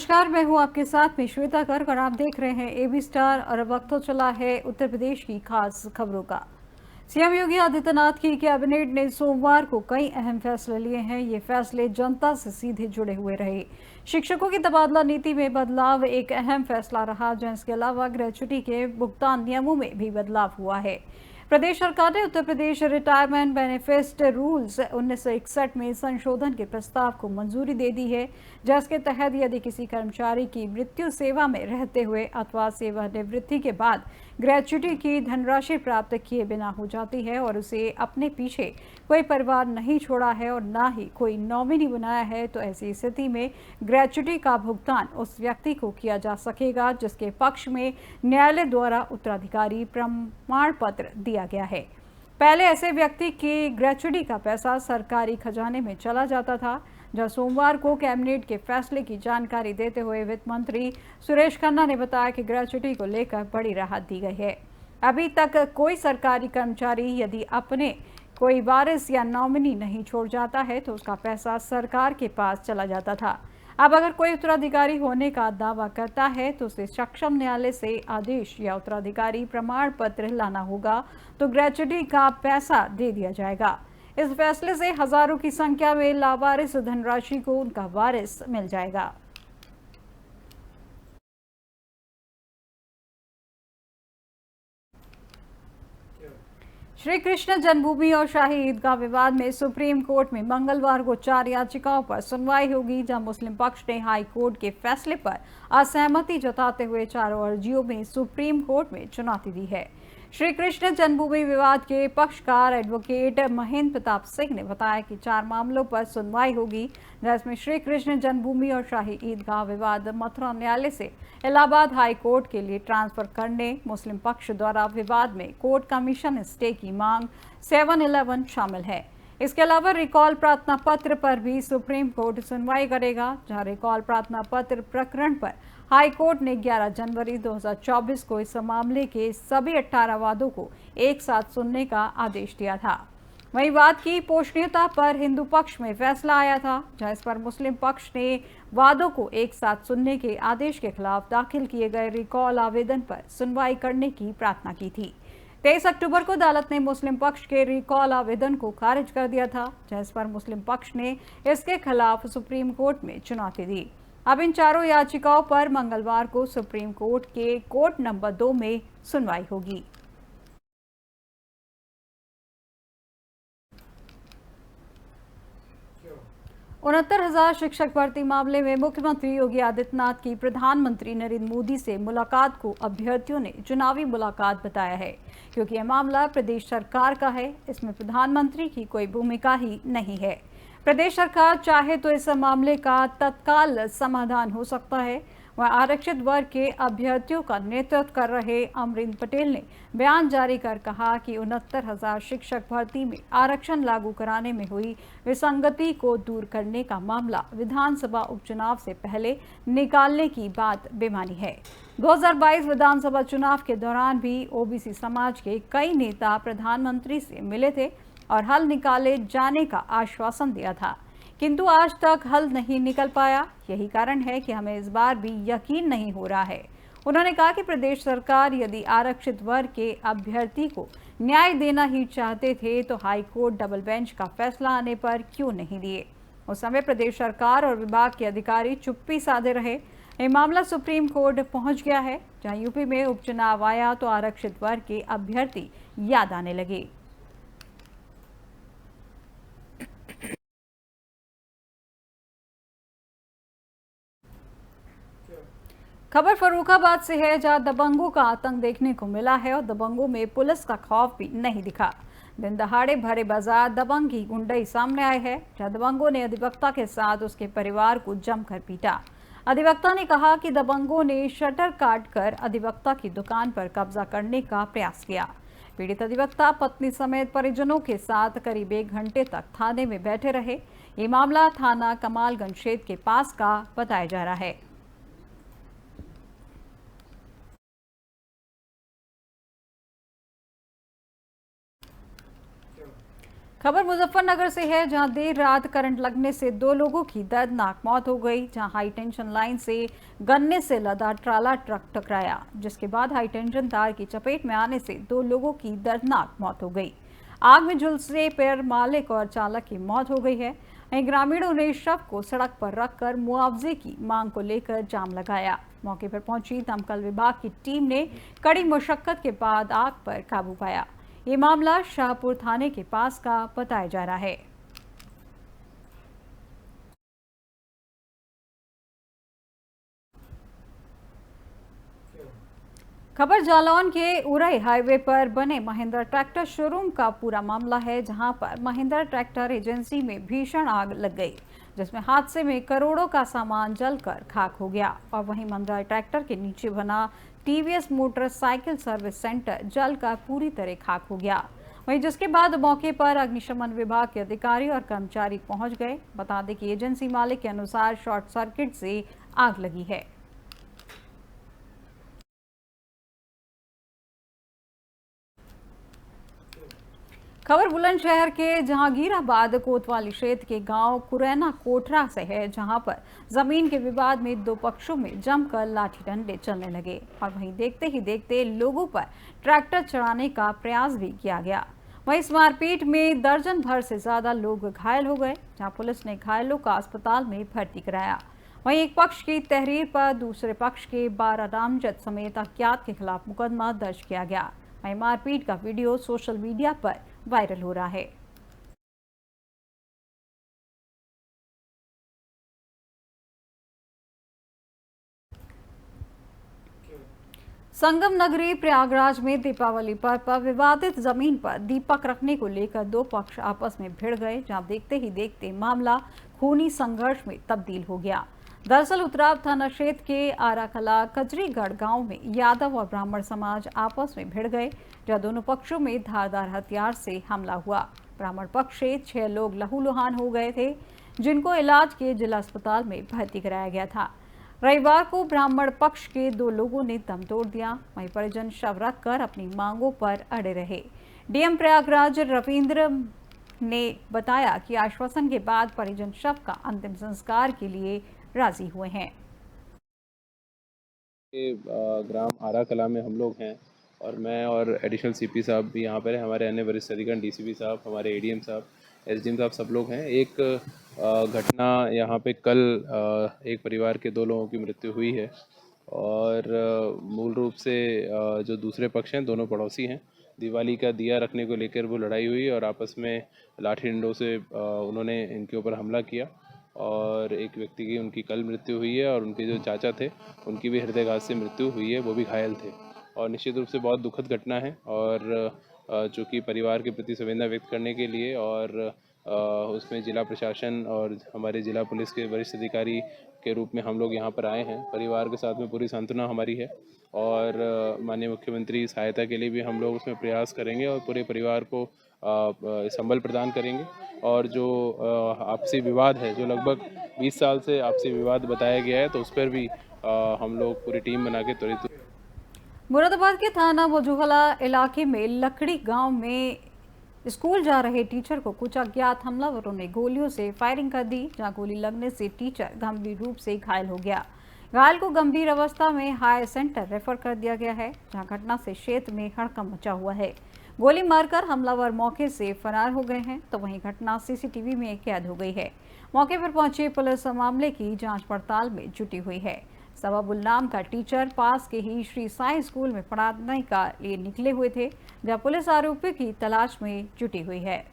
नमस्कार, मैं हूं आपके साथ में श्वेता गर्ग और आप देख रहे हैं एबी स्टार। और अब वक्त तो चला है उत्तर प्रदेश की खास खबरों का। सीएम योगी आदित्यनाथ की कैबिनेट ने सोमवार को कई अहम फैसले लिए हैं। ये फैसले जनता से सीधे जुड़े हुए रहे। शिक्षकों की तबादला नीति में बदलाव एक अहम फैसला रहा, जहां इसके अलावा ग्रेच्युटी के भुगतान नियमों में भी बदलाव हुआ है। प्रदेश सरकार ने Uttar Pradesh retirement benefit rules 1961 में संशोधन के प्रस्ताव को मंजूरी दे दी है, जिसके तहत यदि किसी कर्मचारी की मृत्यु सेवा में रहते हुए अथवा सेवानिवृत्ति के बाद ग्रेच्युटी की धनराशि प्राप्त किए बिना हो जाती है और उसे अपने पीछे कोई परिवार नहीं छोड़ा है और ना ही कोई नॉमिनी बनाया है, तो ऐसी स्थिति में ग्रेच्युटी का भुगतान उस व्यक्ति को किया जा सकेगा जिसके पक्ष में न्यायालय द्वारा उत्तराधिकारी प्रमाण पत्र दिया गया है। पहले ऐसे व्यक्ति की ग्रेच्युटी का पैसा सरकारी खजाने में चला जाता था, जहां सोमवार को कैबिनेट के फैसले की जानकारी देते हुए वित्त मंत्री सुरेश खन्ना ने बताया कि ग्रेच्युटी को लेकर बड़ी राहत दी गई है। अभी तक कोई सरकारी कर्मचारी यदि अपने कोई वारिस या नॉमिनी नहीं छोड़ जाता है तो उसका पैसा सरकार के पास चला जाता था। अब अगर कोई उत्तराधिकारी होने का दावा करता है तो उसे सक्षम न्यायालय से आदेश या उत्तराधिकारी प्रमाण पत्र लाना होगा, तो ग्रेच्युटी का पैसा दे दिया जाएगा। इस फैसले से हजारों की संख्या में लावारिस धनराशि को उनका वारिस मिल जाएगा। श्री कृष्ण जन्मभूमि और शाही ईदगाह विवाद में सुप्रीम कोर्ट में मंगलवार को 4 याचिकाओं पर सुनवाई होगी, जहां मुस्लिम पक्ष ने हाई कोर्ट के फैसले पर असहमति जताते हुए चारों अर्जियों में सुप्रीम कोर्ट में चुनौती दी है। श्री कृष्ण जन्मभूमि विवाद के पक्षकार एडवोकेट महेंद्र प्रताप सिंह ने बताया कि 4 मामलों पर सुनवाई होगी, जिसमें श्री कृष्ण जन्मभूमि और शाही ईदगाह विवाद मथुरा न्यायालय से इलाहाबाद हाई कोर्ट के लिए ट्रांसफर करने, मुस्लिम पक्ष द्वारा विवाद में कोर्ट कमीशन स्टे की मांग 7-11 शामिल है। इसके अलावा रिकॉल प्रार्थना पत्र पर भी सुप्रीम कोर्ट सुनवाई करेगा, जहां रिकॉल प्रार्थना पत्र प्रकरण पर हाई कोर्ट ने 11 जनवरी 2024 को इस मामले के सभी 18 वादों को एक साथ सुनने का आदेश दिया था। वहीं वाद की पोषणीयता पर हिंदू पक्ष में फैसला आया था, जहां इस पर मुस्लिम पक्ष ने वादों को एक साथ सुनने के आदेश के खिलाफ दाखिल किए गए रिकॉल आवेदन पर सुनवाई करने की प्रार्थना की थी। 23 अक्टूबर को अदालत ने मुस्लिम पक्ष के रिकॉल आवेदन को खारिज कर दिया था, जहां इस पर मुस्लिम पक्ष ने इसके खिलाफ सुप्रीम कोर्ट में चुनौती दी। अब इन चारों याचिकाओं पर मंगलवार को सुप्रीम कोर्ट के कोर्ट नंबर 2 में सुनवाई होगी। उनहत्तर हजार शिक्षक भर्ती मामले में मुख्यमंत्री योगी आदित्यनाथ की प्रधानमंत्री नरेंद्र मोदी से मुलाकात को अभ्यर्थियों ने चुनावी मुलाकात बताया है, क्योंकि यह मामला प्रदेश सरकार का है। इसमें प्रधानमंत्री की कोई भूमिका ही नहीं है। प्रदेश सरकार चाहे तो इस मामले का तत्काल समाधान हो सकता है। वह आरक्षित वर्ग के अभ्यर्थियों का नेतृत्व कर रहे अमरिंदर पटेल ने बयान जारी कर कहा कि 69,000 शिक्षक भर्ती में आरक्षण लागू कराने में हुई विसंगति को दूर करने का मामला विधानसभा उपचुनाव से पहले निकालने की बात बेमानी है। 2022 विधानसभा चुनाव के दौरान भी ओबीसी समाज के कई नेता प्रधानमंत्री से मिले थे और हल निकाले जाने का आश्वासन दिया था, किंतु आज तक हल नहीं निकल पाया। यही कारण है कि हमें इस बार भी यकीन नहीं हो रहा है। उन्होंने कहा कि प्रदेश सरकार यदि आरक्षित वर्ग के अभ्यर्थी को न्याय देना ही चाहते थे तो हाई कोर्ट डबल बेंच का फैसला आने पर क्यों नहीं लिए। उस समय प्रदेश सरकार और विभाग के अधिकारी चुप्पी साधे रहे। ये मामला सुप्रीम कोर्ट पहुंच गया है, जहां यूपी में उपचुनाव आया तो आरक्षित वर्ग के अभ्यर्थी याद आने लगे। खबर फर्रुखाबाद से है, जहां दबंगों का आतंक देखने को मिला है और दबंगों में पुलिस का खौफ भी नहीं दिखा। दिन दहाड़े भरे बाजार दबंग की गुंडई सामने आई है, जहां दबंगों ने अधिवक्ता के साथ उसके परिवार को जमकर पीटा। अधिवक्ता ने कहा कि दबंगों ने शटर काटकर अधिवक्ता की दुकान पर कब्जा करने का प्रयास किया। पीड़ित अधिवक्ता पत्नी समेत परिजनों के साथ करीब 1 घंटे तक थाने में बैठे रहे। ये मामला थाना कमालगंज क्षेत्र के पास का बताया जा रहा है। खबर मुजफ्फरनगर से है, जहां देर रात करंट लगने से 2 लोगों की दर्दनाक मौत हो गई। जहां हाई टेंशन लाइन से गन्ने से लदा ट्राला ट्रक टकराया, जिसके बाद हाई टेंशन तार की चपेट में आने से 2 लोगों की दर्दनाक मौत हो गई। आग में झुलसे पर मालिक और चालक की मौत हो गई है। वहीं ग्रामीणों ने शव को सड़क पर रखकर मुआवजे की मांग को लेकर जाम लगाया। मौके पर पहुंची दमकल विभाग की टीम ने कड़ी मशक्कत के बाद आग पर काबू पाया। ये मामला शाहपुर थाने के पास का बताया जा रहा है। खबर जालौन के उरई हाईवे पर बने महिंद्रा ट्रैक्टर शोरूम का पूरा मामला है, जहां पर महिंद्रा ट्रैक्टर एजेंसी में भीषण आग लग गई, जिसमें हादसे में करोड़ों का सामान जलकर खाक हो गया। और वहीं महिंद्रा ट्रैक्टर के नीचे बना टीवीएस मोटरसाइकिल सर्विस सेंटर जलकर पूरी तरह खाक हो गया। वहीं जिसके बाद मौके पर अग्निशमन विभाग के अधिकारी और कर्मचारी पहुंच गए। बता दें कि एजेंसी मालिक के अनुसार शॉर्ट सर्किट से आग लगी है। खबर बुलंदशहर के जहांगीराबाद कोतवाली क्षेत्र के गांव कुरैना कोठरा से है, जहां पर जमीन के विवाद में 2 पक्षों में जमकर लाठी डंडे चलने लगे और वहीं देखते ही देखते लोगों पर ट्रैक्टर चढ़ाने का प्रयास भी किया गया। वहीं इस मारपीट में दर्जन भर से ज्यादा लोग घायल हो गए, जहां पुलिस ने घायलों का अस्पताल में भर्ती कराया। वहीं एक पक्ष की तहरीर पर दूसरे पक्ष के 12 नामजद समेत अज्ञात के खिलाफ मुकदमा दर्ज किया गया। वहीं मारपीट का वीडियो सोशल मीडिया पर वायरल हो रहा है। संगम नगरी प्रयागराज में दीपावली पर्व पर विवादित जमीन पर दीपक रखने को लेकर 2 पक्ष आपस में भिड़ गए, जहां देखते ही देखते मामला खूनी संघर्ष में तब्दील हो गया। दरअसल उत्तराव थाना क्षेत्र के आराकला कजरीगढ़ गांव में यादव और ब्राह्मण समाज आपस में भिड़ गए, जहां दोनों पक्षों में धारदार हथियार से हमला हुआ। ब्राह्मण पक्ष से 6 लोग लहूलुहान हो गए थे, जिनको इलाज के जिला अस्पताल में भर्ती कराया गया था। रविवार को ब्राह्मण पक्ष के 2 लोगों ने दम तोड़ दिया। वहीं परिजन शव रखकर अपनी मांगों पर अड़े रहे। डीएम प्रयागराज रविंद्र ने बताया कि आश्वासन के बाद परिजन शव का अंतिम संस्कार के लिए राजी हुए हैं। ग्राम आरा कला में हम लोग हैं और मैं और एडिशनल सीपी साहब भी यहाँ पर हैं। हमारे अन्य वरिष्ठ अधिकारी डीसीपी साहब, हमारे एडीएम साहब, एसडीएम साहब, सब लोग हैं। एक घटना यहाँ पे कल एक परिवार के 2 लोगों की मृत्यु हुई है और मूल रूप से जो दूसरे पक्ष हैं, दोनों पड़ोसी हैं। दिवाली का दिया रखने को लेकर वो लड़ाई हुई और आपस में लाठी डंडों से उन्होंने इनके ऊपर हमला किया और एक व्यक्ति की उनकी कल मृत्यु हुई है और उनके जो चाचा थे उनकी भी हृदयघात से मृत्यु हुई है, वो भी घायल थे। और निश्चित रूप से बहुत दुखद घटना है और चूँकि परिवार के प्रति संवेदना व्यक्त करने के लिए और उसमें जिला प्रशासन और हमारे जिला पुलिस के वरिष्ठ अधिकारी के रूप में हम लोग यहाँ पर आए हैं। परिवार के साथ में पूरी सांत्वना हमारी है और माननीय मुख्यमंत्री सहायता के लिए भी हम लोग उसमें प्रयास करेंगे और पूरे परिवार को संबल प्रदान करेंगे। और जो आपसी विवाद है, जो लगभग 20 साल से आपसी विवाद बताया गया है, तो उस पर भी हम लोग पूरी टीम बना के त्वरित। मुरादाबाद के थाना वजूहला इलाके में लकड़ी गांव में स्कूल जा रहे टीचर को कुछ अज्ञात हमलावरों ने गोलियों से फायरिंग कर दी, जहां गोली लगने से टीचर गंभीर रूप से घायल हो गया। घायल को गंभीर अवस्था में हाई सेंटर रेफर कर दिया गया है, जहां घटना से क्षेत्र में हड़कंप मचा हुआ है। गोली मारकर हमलावर मौके से फरार हो गए हैं, तो वहीं घटना सीसीटीवी में कैद हो गई है। मौके पर पहुंची पुलिस मामले की जांच पड़ताल में जुटी हुई है। सवाबुल नाम का टीचर पास के ही श्री साई स्कूल में पढ़ाने का लिए निकले हुए थे, जहां पुलिस आरोपी की तलाश में जुटी हुई है।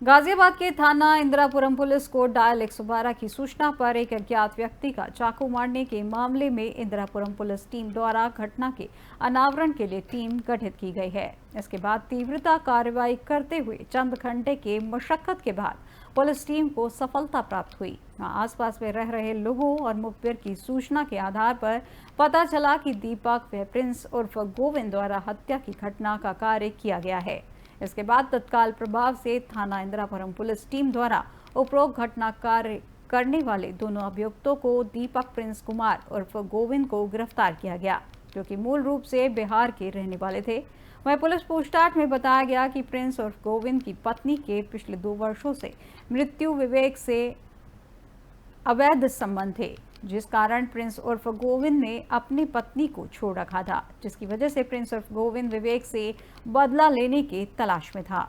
गाजियाबाद के थाना इंदिरापुरम पुलिस को डायल 112 की सूचना पर एक अज्ञात व्यक्ति का चाकू मारने के मामले में इंदिरापुरम पुलिस टीम द्वारा घटना के अनावरण के लिए टीम गठित की गई है। इसके बाद तीव्रता कार्रवाई करते हुए चंद घंटे के मशक्कत के बाद पुलिस टीम को सफलता प्राप्त हुई। आसपास में रह रहे लोगों और मुखबिर की सूचना के आधार पर पता चला कि दीपक व प्रिंस उर्फ गोविंद द्वारा हत्या की घटना का कार्य किया गया है। इसके बाद तत्काल प्रभाव से थाना इंदिरापुरम पुलिस टीम द्वारा उपरोक्त घटना कार्य करने वाले दोनों अभियुक्तों को दीपक प्रिंस कुमार उर्फ गोविंद को गिरफ्तार किया गया, जो कि मूल रूप से बिहार के रहने वाले थे। वहीं पुलिस पूछताछ में बताया गया कि प्रिंस उर्फ गोविंद की पत्नी के पिछले 2 वर्षों से मृत्यु विवेक से अवैध संबंध थे, जिस कारण प्रिंस उर्फ गोविंद ने अपनी पत्नी को छोड़ रखा था, जिसकी वजह से प्रिंस उर्फ गोविंद विवेक से बदला लेने के तलाश में था।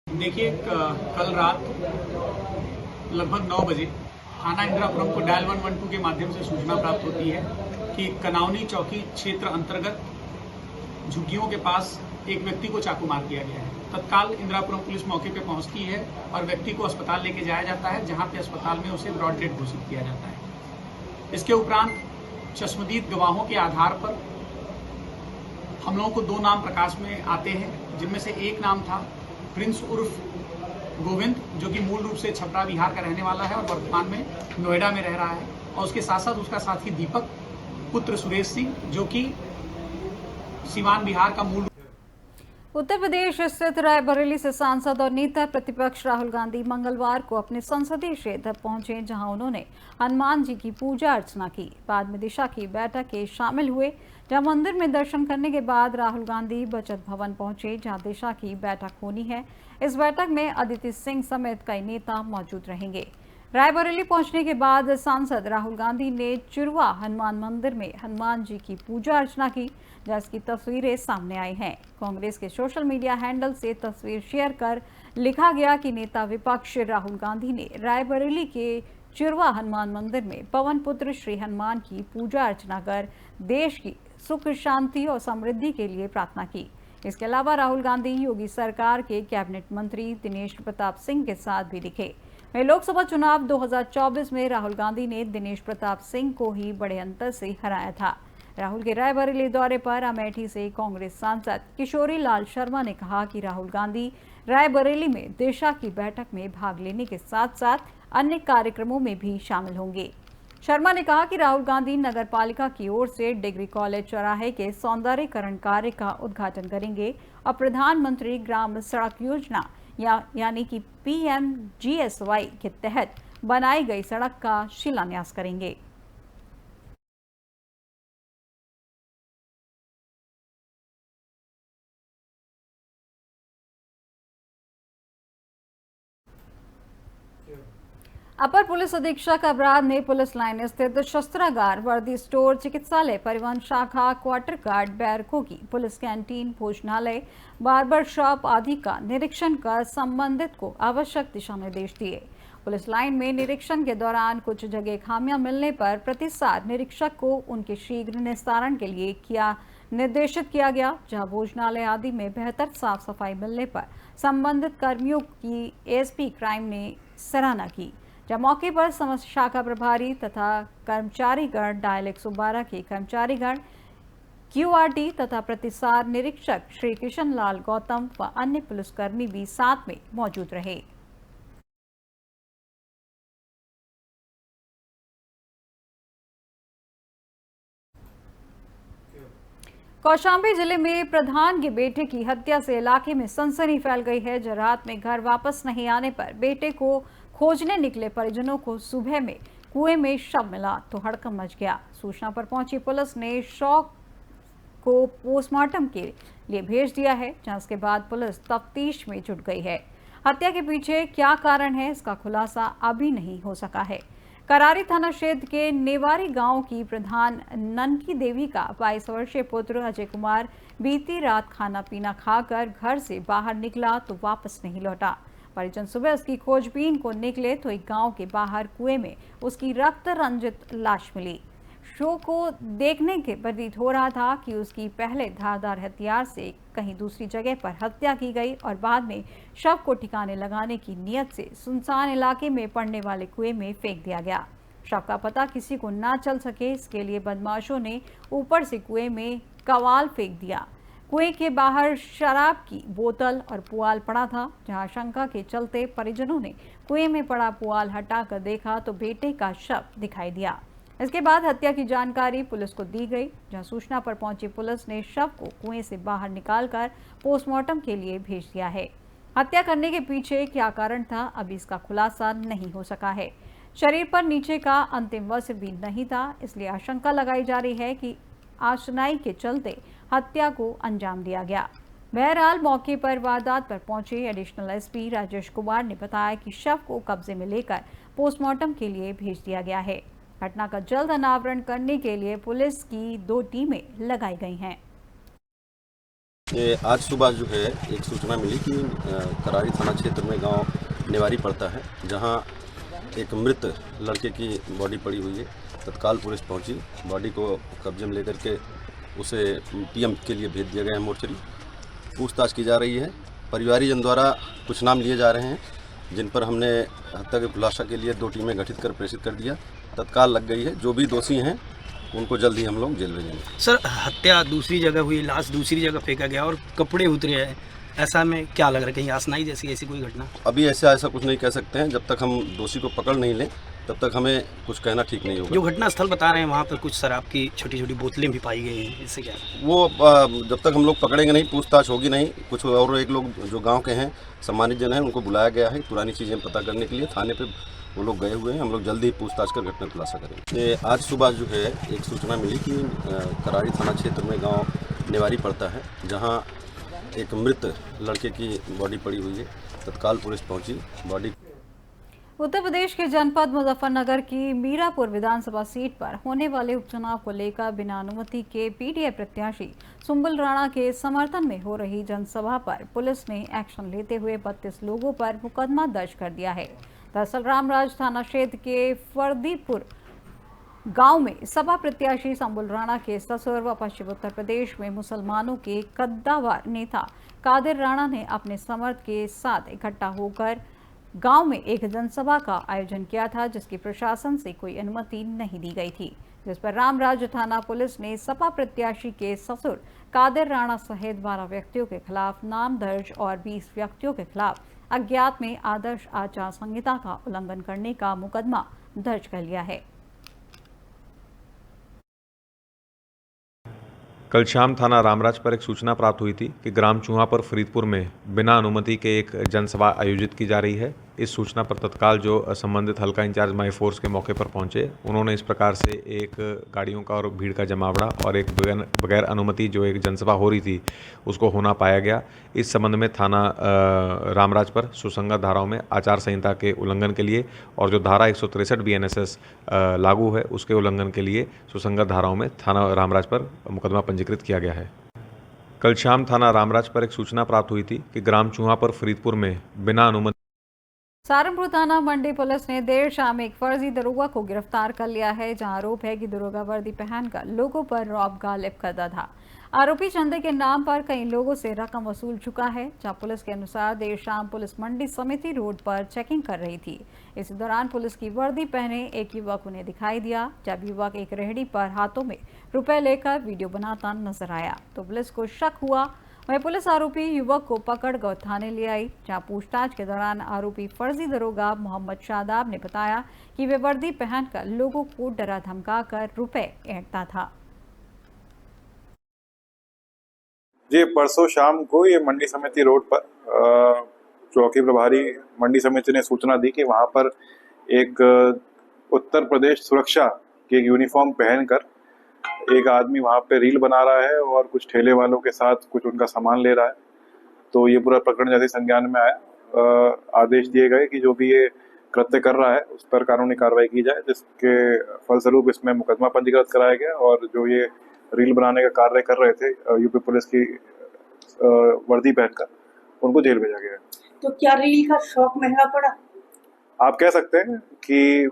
देखिए, कल रात लगभग 9 बजे थाना इंदिरापुरम को डायल 112 के माध्यम से सूचना प्राप्त होती है कि कनावनी चौकी क्षेत्र अंतर्गत झुग्गियों के पास एक व्यक्ति को चाकू मार दिया गया है। तत्काल इंदिरापुरम पुलिस मौके पर पहुंचती है और व्यक्ति को अस्पताल लेके जाया जाता है, जहां पे अस्पताल में उसे ब्रॉड डेड घोषित किया जाता है। इसके उपरांत चश्मदीद गवाहों के आधार पर हम लोगों को 2 नाम प्रकाश में आते हैं, जिनमें से एक नाम था प्रिंस उर्फ गोविंद, जो कि मूल रूप से छपरा बिहार का रहने वाला है और वर्तमान में नोएडा में रह रहा है, और उसके साथ साथ उसका साथी दीपक पुत्र सुरेश सिंह, जो कि सीवान बिहार का मूल। उत्तर प्रदेश स्थित रायबरेली से सांसद और नेता प्रतिपक्ष राहुल गांधी मंगलवार को अपने संसदीय क्षेत्र पहुंचे, जहां उन्होंने हनुमान जी की पूजा अर्चना की। बाद में दिशा की बैठक के शामिल हुए, जहां मंदिर में दर्शन करने के बाद राहुल गांधी बचत भवन पहुंचे, जहां दिशा की बैठक होनी है। इस बैठक में अदिति सिंह समेत कई नेता मौजूद रहेंगे। रायबरेली पहुंचने के बाद सांसद राहुल गांधी ने चिरवा हनुमान मंदिर में हनुमान जी की पूजा अर्चना की, जहां इसकी तस्वीरें सामने आई हैं। कांग्रेस के सोशल मीडिया हैंडल से तस्वीर शेयर कर लिखा गया कि नेता विपक्ष राहुल गांधी ने रायबरेली के चिरवा हनुमान मंदिर में पवन पुत्र श्री हनुमान की पूजा अर्चना कर देश की सुख शांति और समृद्धि के लिए प्रार्थना की। इसके अलावा राहुल गांधी योगी सरकार के कैबिनेट मंत्री दिनेश प्रताप सिंह के साथ भी दिखे। वहीं लोकसभा चुनाव 2024 में राहुल गांधी ने दिनेश प्रताप सिंह को ही बड़े अंतर से हराया था। राहुल के रायबरेली दौरे पर अमेठी से कांग्रेस सांसद किशोरी लाल शर्मा ने कहा कि राहुल गांधी रायबरेली में दिशा की बैठक में भाग लेने के साथ साथ अन्य कार्यक्रमों में भी शामिल होंगे। शर्मा ने कहा कि राहुल गांधी नगर पालिका की ओर से डिग्री कॉलेज चौराहे के सौंदर्यीकरण कार्य का उद्घाटन करेंगे और प्रधानमंत्री ग्राम सड़क योजना यानी कि PMGSY के तहत बनाई गई सड़क का शिलान्यास करेंगे। अपर पुलिस अधीक्षक अपराध ने पुलिस लाइन स्थित शस्त्रागार, वर्दी स्टोर, चिकित्सालय, परिवहन शाखा, क्वार्टर गार्ड, बैरकों की पुलिस कैंटीन, भोजनालय, बार्बर शॉप आदि का निरीक्षण कर संबंधित को आवश्यक दिशा निर्देश दिए। पुलिस लाइन में निरीक्षण के दौरान कुछ जगह खामियां मिलने पर प्रतिसाद निरीक्षक को उनके शीघ्र निस्तारण के लिए निर्देशित किया गया। जहां भोजनालय आदि में बेहतर साफ सफाई मिलने पर संबंधित कर्मियों की ASP क्राइम ने सराहना की। जब मौके पर समस्त शाखा प्रभारी तथा कर्मचारीगण, डायल 112 के कर्मचारीगण, QRT तथा प्रतिसाद निरीक्षक श्री किशन लाल गौतम व अन्य पुलिसकर्मी भी साथ में मौजूद रहे। कौशांबी जिले में प्रधान के बेटे की हत्या से इलाके में सनसनी फैल गई है। जब रात में घर वापस नहीं आने पर बेटे को खोजने निकले परिजनों को सुबह में कुएं में शव मिला तो हड़कंप मच गया। सूचना पर पहुंची पुलिस ने शव को पोस्टमार्टम के लिए भेज दिया है, जहां इसके बाद पुलिस तफ्तीश में जुट गई है। हत्या के पीछे क्या कारण है, इसका खुलासा अभी नहीं हो सका है। करारी थाना क्षेत्र के नेवारी गांव की प्रधान ननकी देवी का 22 वर्षीय पुत्र अजय कुमार बीती रात खाना पीना खाकर घर से बाहर निकला तो वापस नहीं लौटा। परिजन सुबह उसकी खोजबीन को निकले तो एक गांव के बाहर कुएं में उसकी रक्त रंजित लाश मिली। शो को देखने के प्रतीत हो रहा था कि उसकी पहले धारदार हथियार से कहीं दूसरी जगह पर हत्या की गई और बाद में शव को ठिकाने लगाने की नीयत से सुनसान इलाके में पड़ने वाले कुएं में फेंक दिया गया। शव का पता किसी को ना चल सके, इसके लिए बदमाशों ने ऊपर से कुएं में कवाल फेंक दिया। कुएं के बाहर शराब की बोतल और पुआल पड़ा था, जहां शंका के चलते परिजनों ने कुएं में पड़ा पुआल हटाकर देखा तो बेटे का शव दिखाई दिया। इसके बाद हत्या की जानकारी पुलिस को दी गई, जहां सूचना पर पहुंची पुलिस ने शव को कुएं से बाहर निकालकर पोस्टमार्टम के लिए भेज दिया है। हत्या करने के पीछे क्या कारण था, अभी इसका खुलासा नहीं हो सका है। शरीर पर नीचे का अंतिम वस्त्र भी नहीं था, इसलिए आशंका लगाई जा रही है कि आशनाई के चलते हत्या को अंजाम दिया गया। बहरहाल मौके पर वारदात पर पहुंचे एडिशनल एसपी राजेश कुमार ने बताया कि शव को कब्जे में लेकर पोस्टमार्टम के लिए भेज दिया गया है। घटना का जल्द अनावरण करने के लिए पुलिस की 2 टीमें लगाई गई हैं। आज सुबह जो है एक सूचना मिली कि करारी थाना क्षेत्र में गांव नेवारी पड़ता है, जहां एक मृत लड़के की बॉडी पड़ी हुई है। तत्काल पुलिस पहुंची, बॉडी को कब्जे में लेकर के उसे पीएम के लिए भेज दिया गया है मोर्चरी। पूछताछ की जा रही है। परिवारीजन द्वारा कुछ नाम लिए जा रहे हैं, जिन पर हमने हत्या के खुलासा के लिए 2 टीमें गठित कर प्रेषित कर दिया। तत्काल लग गई है। जो भी दोषी हैं उनको जल्द ही हम लोग जेल भेजेंगे। सर, हत्या दूसरी जगह हुई, लाश दूसरी जगह फेंका गया और कपड़े उतरे हैं, ऐसा में क्या लग रहा है, कहीं आसनाई जैसी ऐसी कोई घटना? अभी ऐसा कुछ नहीं कह सकते हैं। जब तक हम दोषी को पकड़ नहीं लें तब तक हमें कुछ कहना ठीक नहीं होगा। जो घटना स्थल बता रहे हैं वहाँ पर कुछ शराब की छोटी छोटी बोतलें भी पाई गई हैं, इससे क्या? वो जब तक हम लोग पकड़ेंगे नहीं, पूछताछ होगी नहीं। कुछ और एक लोग जो गांव के हैं, सम्मानित जन हैं, उनको बुलाया गया है पुरानी चीज़ें पता करने के लिए। थाने पे वो लोग गए हुए हैं। हम लोग जल्दी ही पूछताछ कर घटना खुलासा करेंगे। आज सुबह जो है एक सूचना मिली कि करारी थाना क्षेत्र में गाँव नेवारी पड़ता है, जहाँ एक मृत लड़के की बॉडी पड़ी हुई है। तत्काल पुलिस पहुंची, बॉडी। उत्तर प्रदेश के जनपद मुजफ्फरनगर की मीरापुर विधानसभा सीट पर होने वाले उपचुनाव को लेकर बिना अनुमति के पीडीए प्रत्याशी सुंबल राणा के समर्थन में हो रही जनसभा पर पुलिस ने एक्शन लेते हुए 32 लोगों पर मुकदमा दर्ज कर दिया है। दरअसल रामराज थाना क्षेत्र के फर्दीपुर गांव में सपा प्रत्याशी सुंबल राणा के ससुर व पश्चिम उत्तर प्रदेश में मुसलमानों के कद्दावर नेता कादिर राणा ने अपने समर्थक के साथ इकट्ठा होकर गांव में एक जनसभा का आयोजन किया था, जिसकी प्रशासन से कोई अनुमति नहीं दी गई थी, जिस पर रामराज थाना पुलिस ने सपा प्रत्याशी के ससुर कादिर राणा सहित 12 व्यक्तियों के खिलाफ नाम दर्ज और 20 व्यक्तियों के खिलाफ अज्ञात में आदर्श आचार संहिता का उल्लंघन करने का मुकदमा दर्ज कर लिया है। कल शाम थाना रामराज पर एक सूचना प्राप्त हुई थी कि ग्राम चूहा पर फरीदपुर में बिना अनुमति के एक जनसभा आयोजित की जा रही है। इस सूचना पर तत्काल जो संबंधित हल्का इंचार्ज माई फोर्स के मौके पर पहुंचे, उन्होंने इस प्रकार से एक गाड़ियों का और भीड़ का जमावड़ा और एक बगैर अनुमति जो एक जनसभा हो रही थी उसको होना पाया गया। इस संबंध में थाना रामराज पर सुसंगत धाराओं में आचार संहिता के उल्लंघन के लिए और जो धारा 163 BNSS लागू है उसके उल्लंघन के लिए सुसंगत धाराओं में थाना रामराज पर मुकदमा पंजीकृत किया गया है। कल शाम थाना रामराज पर एक सूचना प्राप्त हुई थी कि ग्राम चूहा पर फरीदपुर में बिना अनुमति। सहारनपुर थाना मंडी पुलिस ने देर शाम एक फर्जी दरोगा को गिरफ्तार कर लिया है, जहां आरोप है कि दरोगा वर्दी पहनकर लोगों पर रौब गालिब करता था। आरोपी चंदे के नाम पर कई लोगों से रकम वसूल चुका है। जहां पुलिस के अनुसार देर शाम पुलिस मंडी समिति रोड पर चेकिंग कर रही थी। इसी दौरान पुलिस की वर्दी पहने एक युवक उन्हें दिखाई दिया। जब युवक एक रेहड़ी पर हाथों में रुपए लेकर वीडियो बनाता नजर आया तो पुलिस को शक हुआ। वहीं पुलिस आरोपी युवक को पकड़कर थाने ले आई, जहां पूछताछ के दौरान आरोपी फर्जी दरोगा मोहम्मद शादाब ने बताया कि वे वर्दी पहनकर लोगों को डरा धमकाकर रुपए ऐंठता था। जी, परसों शाम को ये मंडी समिति रोड पर चौकी प्रभारी मंडी समिति ने सूचना दी कि वहां पर एक उत्तर प्रदेश सुरक्षा की एक यूनिफॉर्म पहनकर एक आदमी वहां पे रील बना रहा है और कुछ ठेले वालों के साथ कुछ उनका सामान ले रहा है। तो ये पूरा प्रकरण जैसे संज्ञान में आया, आदेश दिए गए कि जो भी ये कृत्य कर रहा है उस पर कानूनी कार्रवाई की जाए, जिसके फलस्वरूप इसमें मुकदमा पंजीकृत कराया गया और जो ये रील बनाने का कार्य कर रहे थे यूपी पुलिस की वर्दी पहनकर, उनको जेल भेजा गया है। तो क्या रील का शौक महंगा पड़ा? आप कह सकते हैं कि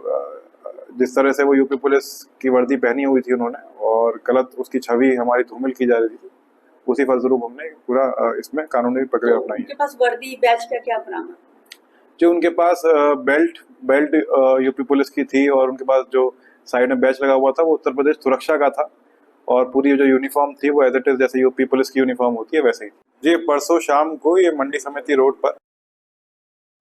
जिस तरह से वो यूपी पुलिस की वर्दी पहनी हुई थी उन्होंने और गलत उसकी छवि हमारी धूमिल की जा रही थी, उसी फलस्वरूप हमने पूरा इसमें कानूनी प्रक्रिया अपनाई है। उनके पास वर्दी बैच क्या बरामद? जो उनके पास बेल्ट यूपी पुलिस की थी और उनके पास जो साइड में बैच लगा हुआ था वो उत्तर प्रदेश सुरक्षा का था और पूरी जो यूनिफॉर्म थी वो एज इट इज जैसे यूपी पुलिस की यूनिफॉर्म होती है वैसे ही। जी, परसों शाम को ये मंडी समिति रोड पर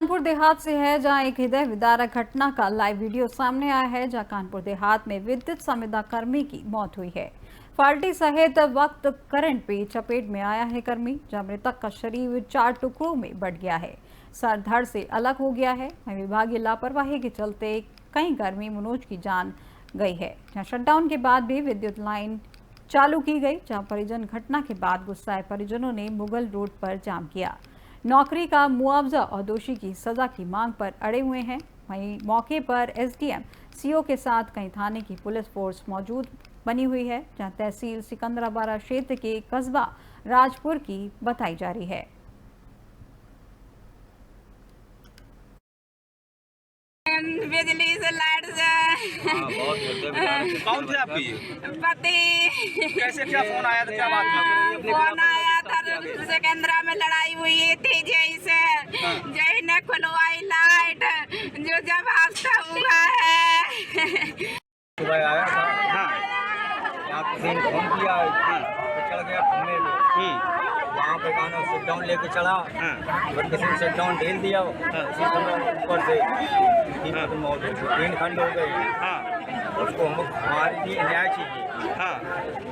कानपुर देहात से है, जहां एक हृदय विदारक घटना का लाइव वीडियो सामने आया है, जहां कानपुर देहात में विद्युत संविदा कर्मी की मौत हुई है। फाल्टी सहित वक्त करंट पे चपेट में आया है कर्मी, जहां मृतक का शरीर 4 टुकड़ों में बंट गया है, सर धड़ से अलग हो गया है। वहीं विभागीय लापरवाही के चलते कई कर्मी मनोज की जान गई है। जहां शटडाउन के बाद भी विद्युत लाइन चालू की गई, जहां परिजन घटना के बाद गुस्साए परिजनों ने मुगल रोड पर जाम किया। नौकरी का मुआवजा और दोषी की सजा की मांग पर अड़े हुए हैं। वहीं मौके पर एसडीएम, सीओ के साथ कई थाने की पुलिस फोर्स मौजूद बनी हुई है, जहां तहसील सिकंदराबाद क्षेत्र के कस्बा राजपुर की बताई जा रही है। बिजली से, लाइट से। कौन थे आपकी? पति। कैसे क्या फोन आया था, क्या बात हुई? फोन आया था, सिकंदरा में लड़ाई हुई थी, जय से जय ने खुलवाई लाइट, जो जब हादसा हुआ है। सुबह आया था, यहाँ किसी ने फोन किया, तो चढ़ गया खम्भे पे, वहाँ पे गाना सेट डाउन लेके चढ़ा, और किसी ने सेट डाउन ढेल दिया, उसी समय ऊपर से 3 खंड हो गए। उसको हमारी भी न्याय चाहिए।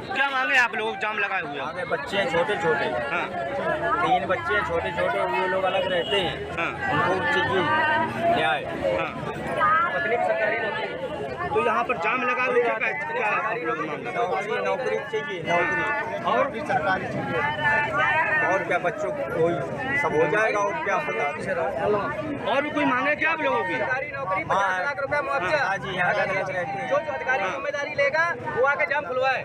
क्या मांगे आप लोग जाम लगाए हुए? आगे बच्चे हैं छोटे छोटे, 3 बच्चे हैं छोटे छोटे, वो लोग अलग रहते हैं, उनको चाहिए न्याय। पत्नी की सरकारी नौकरी, तो यहाँ पर जाम लगा हुआ है, नौकरी चाहिए, नौकरी और भी सरकारी चाहिए, और क्या बच्चों को सब हो जाएगा, और क्या पता। और भी कोई मांगे क्या आप लोगों की? हाँ, 50 लाख रुपया मुआवजा जी, यहाँ अलग अलग रहते हैं। जो अधिकारी जिम्मेदारी लेगा वो आके जाम खुलवाए।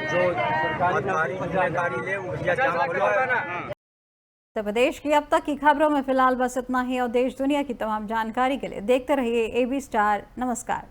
जो सरकारी जिम्मेदारी ले वो भैया जाम खुलवाए। उत्तर प्रदेश की अब तक की खबरों में फिलहाल बस इतना ही, और देश दुनिया की तमाम जानकारी के लिए देखते रहिए AB स्टार। नमस्कार।